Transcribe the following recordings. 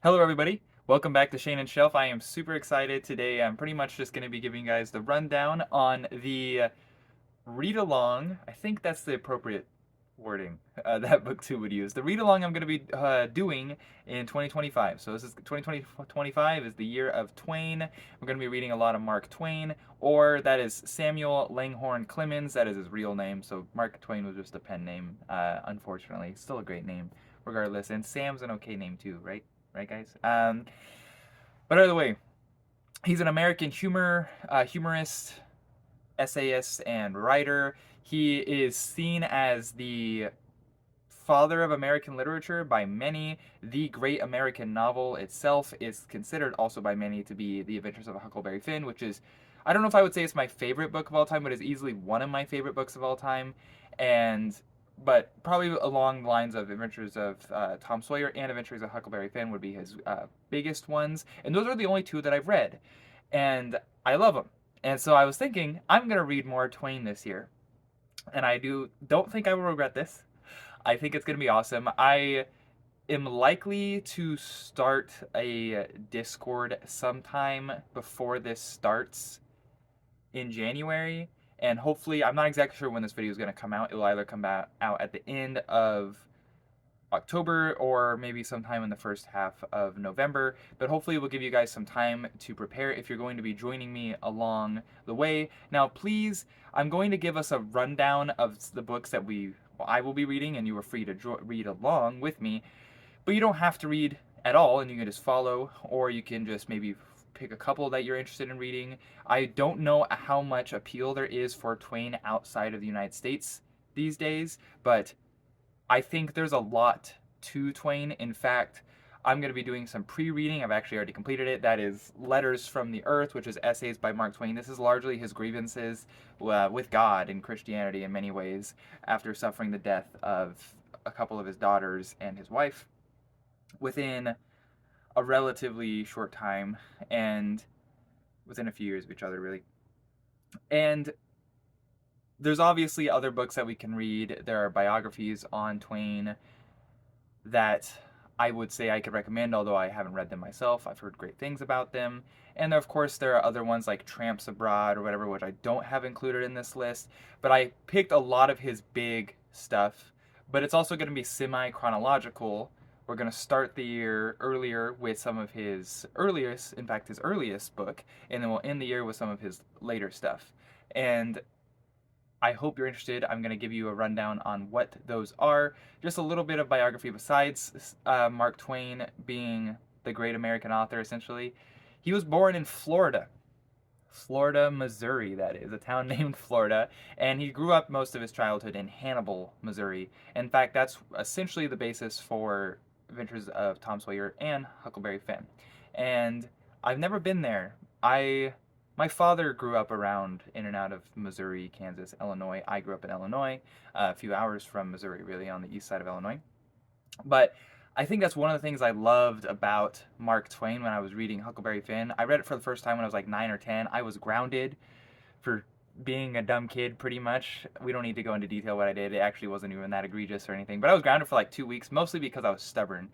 Hello, everybody. Welcome back to Shane and Shelf. I am super excited today. I'm pretty much just going to be giving you guys the rundown on the read along. I think that's the appropriate wording that BookTube would use. The read along I'm going to be doing in 2025. So this is 2025 is the year of Twain. We're going to be reading a lot of Mark Twain, or that is Samuel Langhorne Clemens. That is his real name. So Mark Twain was just a pen name, unfortunately. Still a great name, regardless. And Sam's an okay name too, right? Right, guys? But either way, he's an American humorist, essayist, and writer. He is seen as the father of American literature by many. The great American novel itself is considered also by many to be The Adventures of Huckleberry Finn, which is, I don't know if I would say it's my favorite book of all time, but is easily one of my favorite books of all time. And but probably along the lines of Adventures of Tom Sawyer and Adventures of Huckleberry Finn would be his biggest ones. And those are the only two that I've read. And I love them. And so I was thinking, I'm going to read more Twain this year. And I don't think I will regret this. I think it's going to be awesome. I am likely to start a Discord sometime before this starts in January. And hopefully, I'm not exactly sure when this video is going to come out. It will either come out at the end of October or maybe sometime in the first half of November. But hopefully we'll give you guys some time to prepare if you're going to be joining me along the way. Now, please, I'm going to give us a rundown of the books that I will be reading, and you are free to read along with me. But you don't have to read at all, and you can just follow, or you can just maybe pick a couple that you're interested in reading. I don't know how much appeal there is for Twain outside of the United States these days, but I think there's a lot to Twain. In fact, I'm going to be doing some pre-reading. I've actually already completed it. That is Letters from the Earth, which is essays by Mark Twain. This is largely his grievances with God and Christianity in many ways after suffering the death of a couple of his daughters and his wife within a relatively short time and within a few years of each other, really. And there's obviously other books that we can read. There are biographies on Twain that I would say I could recommend, although I haven't read them myself. I've heard great things about them. And of course, there are other ones like Tramps Abroad or whatever, which I don't have included in this list. But I picked a lot of his big stuff. But it's also going to be semi-chronological. We're going to start the year earlier with some of his earliest, in fact, his earliest book. And then we'll end the year with some of his later stuff. And I hope you're interested. I'm going to give you a rundown on what those are. Just a little bit of biography besides Mark Twain being the great American author, essentially. He was born in Florida. Florida, Missouri, that is, a town named Florida. And he grew up most of his childhood in Hannibal, Missouri. In fact, that's essentially the basis for Adventures of Tom Sawyer and Huckleberry Finn. And I've never been there. My father grew up around in and out of Missouri, Kansas, Illinois. I grew up in Illinois, a few hours from Missouri, really, on the east side of Illinois. But I think that's one of the things I loved about Mark Twain when I was reading Huckleberry Finn. I read it for the first time when I was like 9 or 10. I was grounded for being a dumb kid, pretty much. We don't need to go into detail what I did. It actually wasn't even that egregious or anything. But I was grounded for like 2 weeks, mostly because I was stubborn.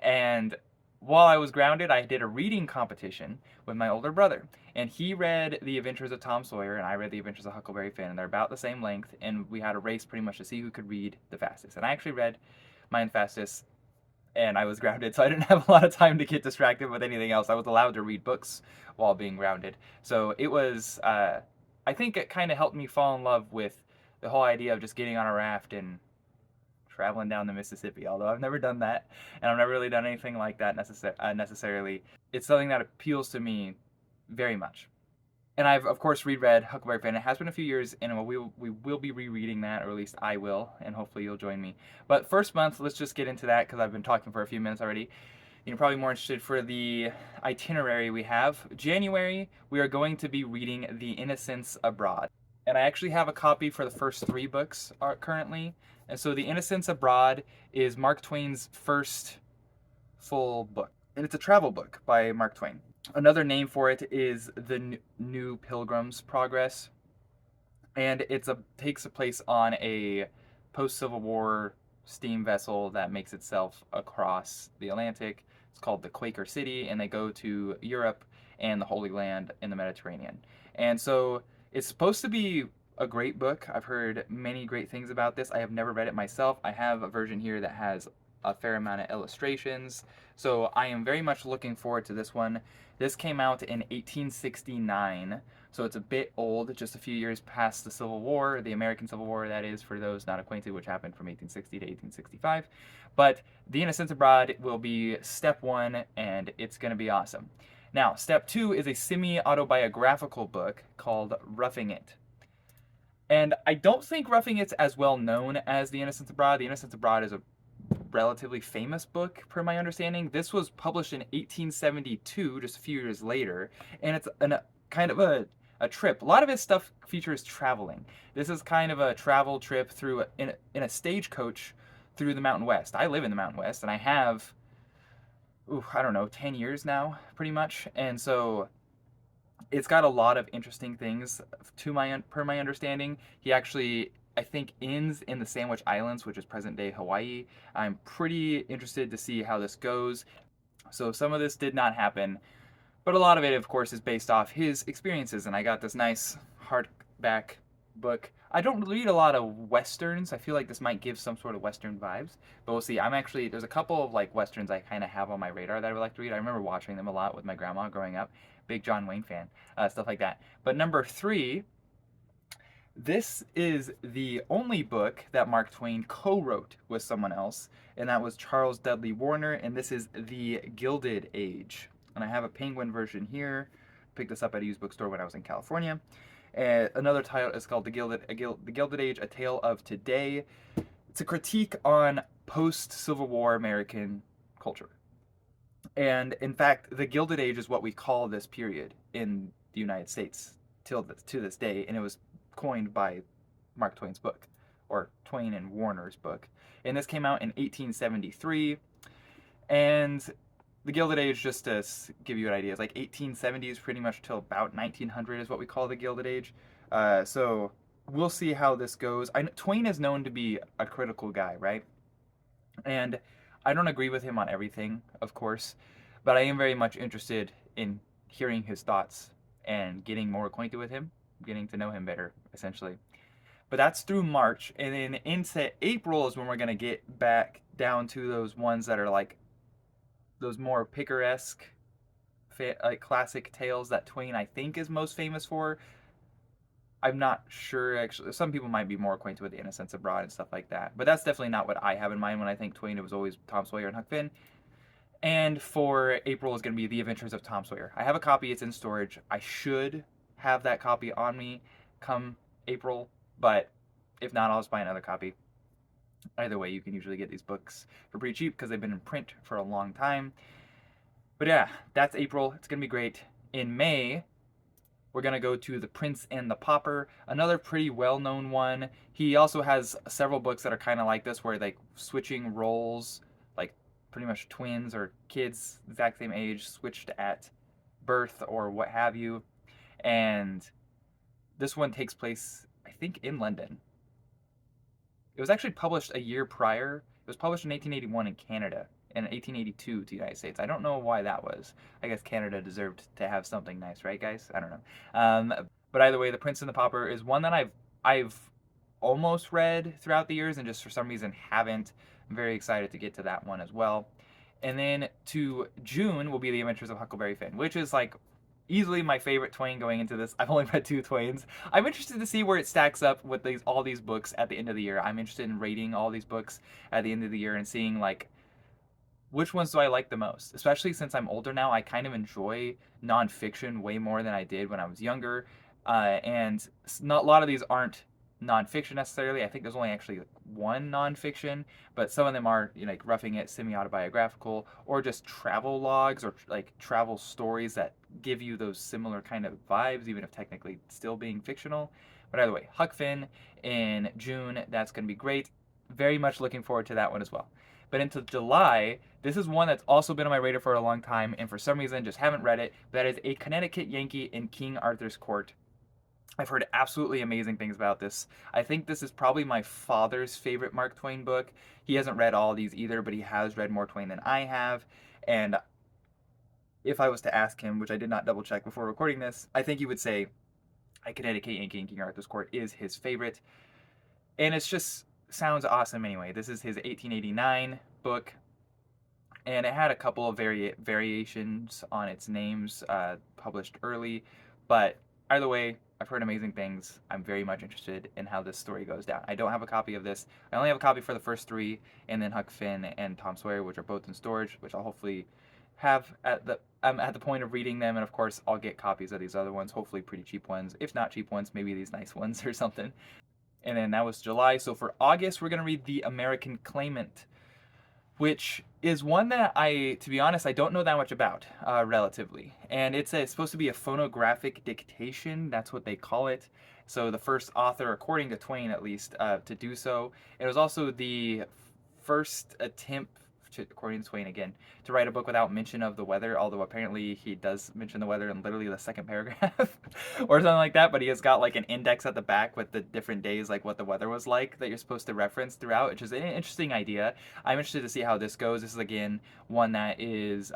And while I was grounded, I did a reading competition with my older brother. And he read The Adventures of Tom Sawyer, and I read The Adventures of Huckleberry Finn. And they're about the same length, and we had a race pretty much to see who could read the fastest. And I actually read mine fastest, and I was grounded, so I didn't have a lot of time to get distracted with anything else. I was allowed to read books while being grounded. So it was, I think it kind of helped me fall in love with the whole idea of just getting on a raft and traveling down the Mississippi, although I've never done that, and I've never really done anything like that necessarily. It's something that appeals to me very much. And I've, of course, reread Huckleberry Finn. It has been a few years, and we will be rereading that, or at least I will, and hopefully you'll join me. But first month, let's just get into that, because I've been talking for a few minutes already. You're probably more interested for the itinerary we have. January, we are going to be reading The Innocents Abroad. And I actually have a copy for the first 3 books currently. And so The Innocents Abroad is Mark Twain's first full book. And it's a travel book by Mark Twain. Another name for it is The New Pilgrim's Progress. And takes place on a post-Civil War steam vessel that makes itself across the Atlantic It's called The Quaker City, and they go to Europe and the Holy Land in the Mediterranean. And so it's supposed to be a great book. I've heard many great things about this. I have never read it myself. I have a version here that has a fair amount of illustrations. So I am very much looking forward to this one. This came out in 1869, so it's a bit old, just a few years past the Civil War, the American Civil War, that is, for those not acquainted, which happened from 1860 to 1865. But The Innocents Abroad will be step one, and it's going to be awesome. Now, step two is a semi-autobiographical book called Roughing It. And I don't think Roughing It's as well known as The Innocents Abroad. The Innocents Abroad is a relatively famous book, per my understanding. This was published in 1872, just a few years later, and it's a kind of a trip. A lot of his stuff features traveling. This is kind of a travel trip through in a stagecoach through the Mountain West. I live in the Mountain West, and I have, I don't know, 10 years now, pretty much. And so it's got a lot of interesting things per my understanding. He actually, I think, ends in the Sandwich Islands, which is present day Hawaii. I'm pretty interested to see how this goes. So some of this did not happen, but a lot of it, of course, is based off his experiences. And I got this nice hardback book. I don't read a lot of westerns. I feel like this might give some sort of western vibes, but we'll see. There's a couple of like westerns I kind of have on my radar that I would like to read. I remember watching them a lot with my grandma growing up. Big John Wayne fan, stuff like that. But number three, this is the only book that Mark Twain co-wrote with someone else, and that was Charles Dudley Warner, and this is The Gilded Age. And I have a Penguin version here. Picked this up at a used bookstore when I was in California. Another title is called The Gilded Age, A Tale of Today. It's a critique on post-Civil War American culture. And in fact, the Gilded Age is what we call this period in the United States to this day, and it was coined by Mark Twain's book, or Twain and Warner's book. And this came out in 1873. And the Gilded Age, just to give you an idea, is like 1870s pretty much till about 1900 is what we call the Gilded Age. So we'll see how this goes. Twain is known to be a critical guy, right? And I don't agree with him on everything, of course, but I am very much interested in hearing his thoughts and getting more acquainted with him, getting to know him better, essentially. But that's through March, and then into April is when we're going to get back down to those ones that are like those more picaresque, like classic tales that Twain, I think, is most famous for. I'm not sure, actually. Some people might be more acquainted with The Innocents Abroad and stuff like that. But that's definitely not what I have in mind when I think Twain. It was always Tom Sawyer and Huck Finn. And for April is going to be The Adventures of Tom Sawyer. I have a copy. It's in storage. I should have that copy on me come April. But if not, I'll just buy another copy. Either way, you can usually get these books for pretty cheap because they've been in print for a long time. But yeah, that's April. It's going to be great. In May, we're going to go to The Prince and the Pauper, another pretty well-known one. He also has several books that are kind of like this, where like switching roles, like pretty much twins or kids exact same age switched at birth or what have you. And this one takes place, I think, in London. It was actually published a year prior. It was published in 1881 in Canada and 1882 to the United States. I don't know why that was. I guess Canada deserved to have something nice, right, guys? I don't know. But either way, The Prince and the Pauper is one that I've almost read throughout the years and just for some reason haven't. I'm very excited to get to that one as well. And then to June will be The Adventures of Huckleberry Finn, which is like easily my favorite Twain going into this. I've only read 2 Twains. I'm interested to see where it stacks up with all these books at the end of the year. I'm interested in rating all these books at the end of the year and seeing like which ones do I like the most? Especially since I'm older now, I kind of enjoy nonfiction way more than I did when I was younger. And not a lot of these aren't nonfiction necessarily. I think there's only actually one nonfiction, but some of them are, you know, like Roughing It, semi-autobiographical, or just travel logs or like travel stories that give you those similar kind of vibes, even if technically still being fictional. But either way, Huck Finn in June, that's going to be great. Very much looking forward to that one as well. But into July, this is one that's also been on my radar for a long time, and for some reason just haven't read it. That is A Connecticut Yankee in King Arthur's Court. I've heard absolutely amazing things about this. I think this is probably my father's favorite Mark Twain book. He hasn't read all these either, but he has read more Twain than I have. And if I was to ask him, which I did not double check before recording this, I think he would say I Connecticut Yankee and King Arthur's Court is his favorite. And it's just sounds awesome anyway. This is his 1889 book, and it had a couple of variations on its names published early, but either way, I've heard amazing things. I'm very much interested in how this story goes down. I don't have a copy of this. I only have a copy for the first three, and then Huck Finn and Tom Sawyer, which are both in storage, which I'll hopefully have at the I'm at the point of reading them, and of course I'll get copies of these other ones, hopefully pretty cheap ones. If not cheap ones, maybe these nice ones or something. And then that was July. So for August, we're gonna read The American Claimant, which is one that to be honest, I don't know that much about, relatively. And it's supposed to be a phonographic dictation. That's what they call it. So the first author, according to Twain at least, to do so. It was also the first attempt, according to Twain again, to write a book without mention of the weather, although apparently he does mention the weather in literally the second paragraph or something like that, but he has got like an index at the back with the different days, like what the weather was like, that you're supposed to reference throughout, which is an interesting idea. I'm interested to see how this goes. This is again one that is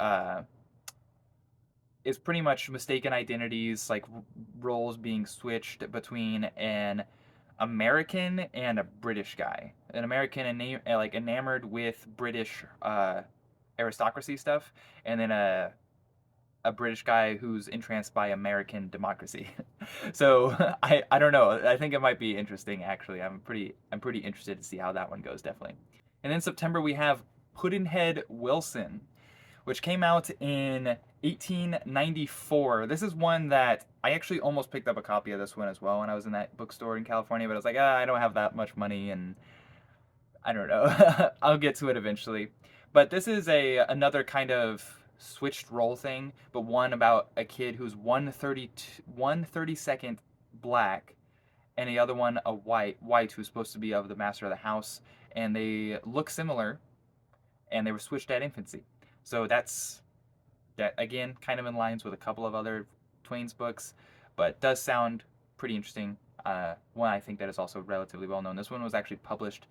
pretty much mistaken identities, like roles being switched between an American and a British guy. An American like enamored with British aristocracy stuff, and then a British guy who's entranced by American democracy. So I don't know. I think it might be interesting actually. I'm pretty interested to see how that one goes, definitely. And then September we have Pudd'nhead Wilson, which came out in 1894. This is one that I actually almost picked up a copy of this one as well when I was in that bookstore in California, but I was like, I don't have that much money, and I don't know. I'll get to it eventually. But this is another kind of switched role thing, but one about a kid who's 1/32 black, and the other one a white who's supposed to be of the master of the house, and they look similar, and they were switched at infancy. So that again kind of in lines with a couple of other Twain's books, but does sound pretty interesting. One I think that is also relatively well known. This one was actually published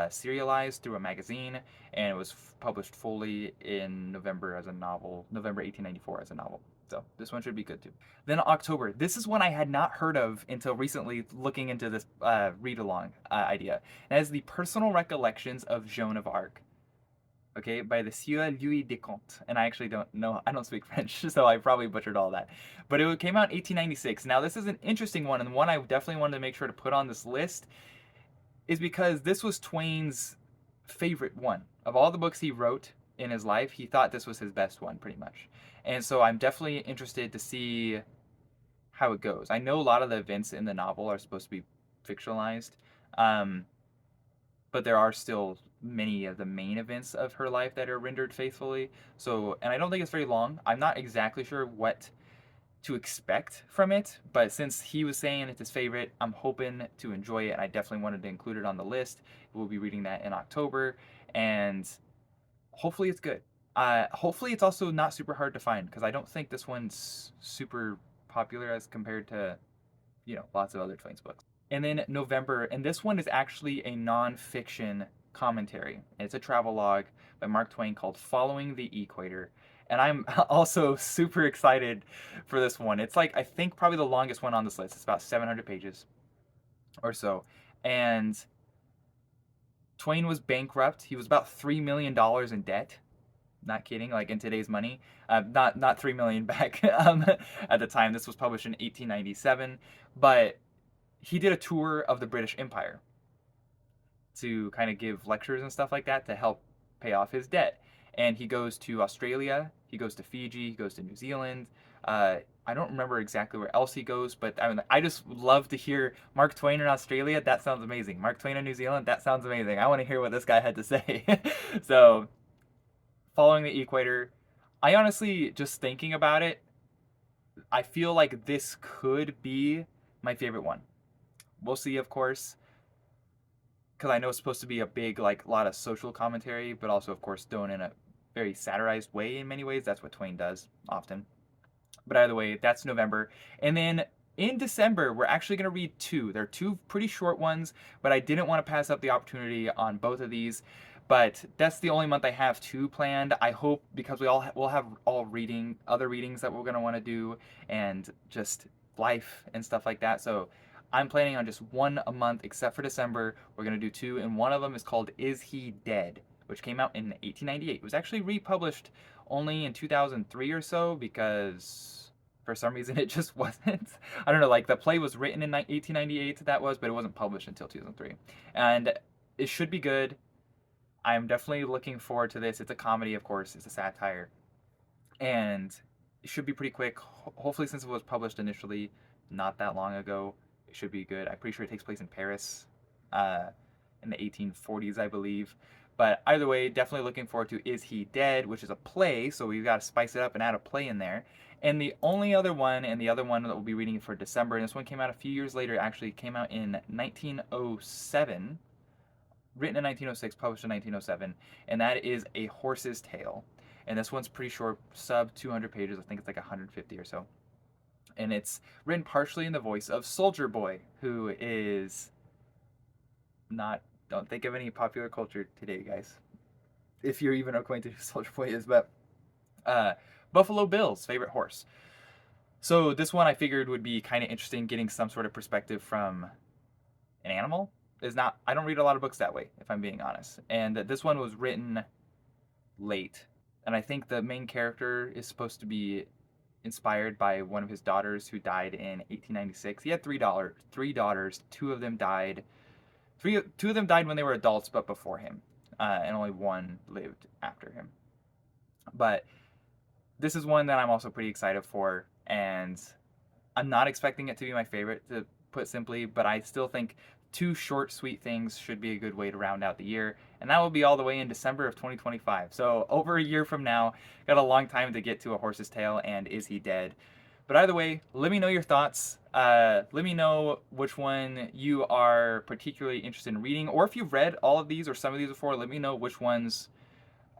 serialized through a magazine, and it was published fully in November 1894 as a novel. So this one should be good too. Then October. This is one I had not heard of until recently, looking into this read-along idea. And that is The Personal Recollections of Joan of Arc. Okay, by the Sieur Louis de Comte. And I actually don't know, I don't speak French, so I probably butchered all that. But it came out in 1896. Now, this is an interesting one, and one I definitely wanted to make sure to put on this list, is because this was Twain's favorite one. Of all the books he wrote in his life, he thought this was his best one, pretty much. And so I'm definitely interested to see how it goes. I know a lot of the events in the novel are supposed to be fictionalized, but there are still many of the main events of her life that are rendered faithfully. So, and I don't think it's very long. I'm not exactly sure what to expect from it, but since he was saying it's his favorite, I'm hoping to enjoy it. I definitely wanted to include it on the list. We'll be reading that in October, and hopefully it's good. Hopefully it's also not super hard to find, because I don't think this one's super popular as compared to, lots of other Twain's books. And then November, and this one is actually a non-fiction commentary. It's a travelogue by Mark Twain called Following the Equator. And I'm also super excited for this one. It's like, I think probably the longest one on this list. It's about 700 pages or so. And Twain was bankrupt. He was about $3 million in debt. Not kidding, like in today's money. Not 3 million back at the time. This was published in 1897. But he did a tour of the British Empire to kind of give lectures and stuff like that to help pay off his debt. And he goes to Australia, he goes to Fiji, he goes to New Zealand. I don't remember exactly where else he goes, but I just love to hear Mark Twain in Australia. That sounds amazing. Mark Twain in New Zealand, that sounds amazing. I want to hear what this guy had to say. So, Following the Equator, I honestly, just thinking about it, I feel like this could be my favorite one. We'll see, of course, because I know it's supposed to be a big, like, lot of social commentary, but also, of course, done in a very satirized way in many ways. That's what Twain does often. But either way, that's November. And then in December, we're actually going to read two. They're two pretty short ones, but I didn't want to pass up the opportunity on both of these. But that's the only month I have two planned. I hope, because we'll have all other readings that we're gonna want to do, and just life and stuff like that. So I'm planning on just one a month, except for December. We're gonna do two, and one of them is called "Is He Dead?" which came out in 1898. It was actually republished only in 2003 or so, because for some reason it just wasn't. I don't know, like the play was written in 1898, that was, but it wasn't published until 2003. And it should be good. I'm definitely looking forward to this. It's a comedy, of course, it's a satire, and it should be pretty quick. Hopefully, since it was published initially not that long ago, it should be good. I'm pretty sure it takes place in Paris, uh, in the 1840s, I believe. But either way, definitely looking forward to Is He Dead, which is a play, so we've got to spice it up and add a play in there. And the only other one, and the other one that we'll be reading for December, and this one came out a few years later, actually came out in 1907, written in 1906, published in 1907, and that is A Horse's Tale. And this one's pretty short, sub 200 pages. I think it's like 150 or so. And it's written partially in the voice of Soldier Boy, who is not, don't think of any popular culture today, guys, if you're even acquainted who Soldier Boy is, but Buffalo Bill's favorite horse. So this one I figured would be kind of interesting, getting some sort of perspective from an animal. Is not, I don't read a lot of books that way, if I'm being honest. And this one was written late, and I think the main character is supposed to be inspired by one of his daughters who died in 1896. He had three daughters. Two of them died. Two of them died when they were adults, but before him, and only one lived after him. But this is one that I'm also pretty excited for, and I'm not expecting it to be my favorite, to put simply, but I still think two short, sweet things should be a good way to round out the year, and that will be all the way in December of 2025. So over a year from now, got a long time to get to A Horse's Tale and Is He Dead? But either way, let me know your thoughts. Let me know which one you are particularly interested in reading, or if you've read all of these or some of these before, let me know which ones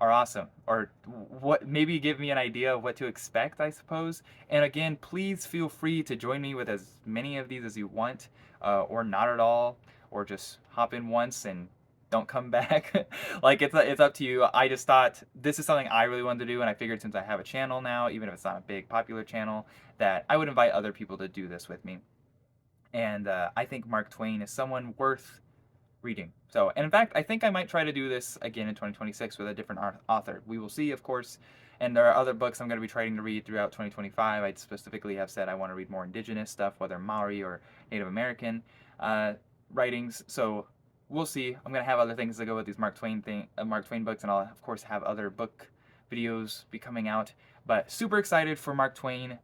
are awesome, or what, maybe give me an idea of what to expect, I suppose. And again, please feel free to join me with as many of these as you want, or not at all, or just hop in once and don't come back. Like, it's up to you. I just thought this is something I really wanted to do, and I figured since I have a channel now, even if it's not a big popular channel, that I would invite other people to do this with me. And I think Mark Twain is someone worth reading. So, and in fact, I think I might try to do this again in 2026 with a different author. We will see, of course. And there are other books I'm going to be trying to read throughout 2025. I specifically have said I want to read more indigenous stuff, whether Maori or Native American writings. So we'll see. I'm going to have other things to go with these Mark Twain books, and I'll of course have other book videos be coming out. But super excited for Mark Twain.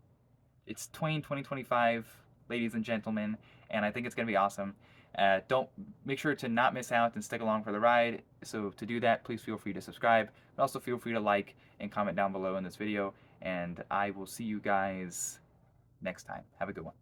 It's Twain 2025, ladies and gentlemen, and I think it's going to be awesome. Don't make sure to not miss out and stick along for the ride. So to do that, please feel free to subscribe, but also feel free to like and comment down below in this video, and I will see you guys next time. Have a good one.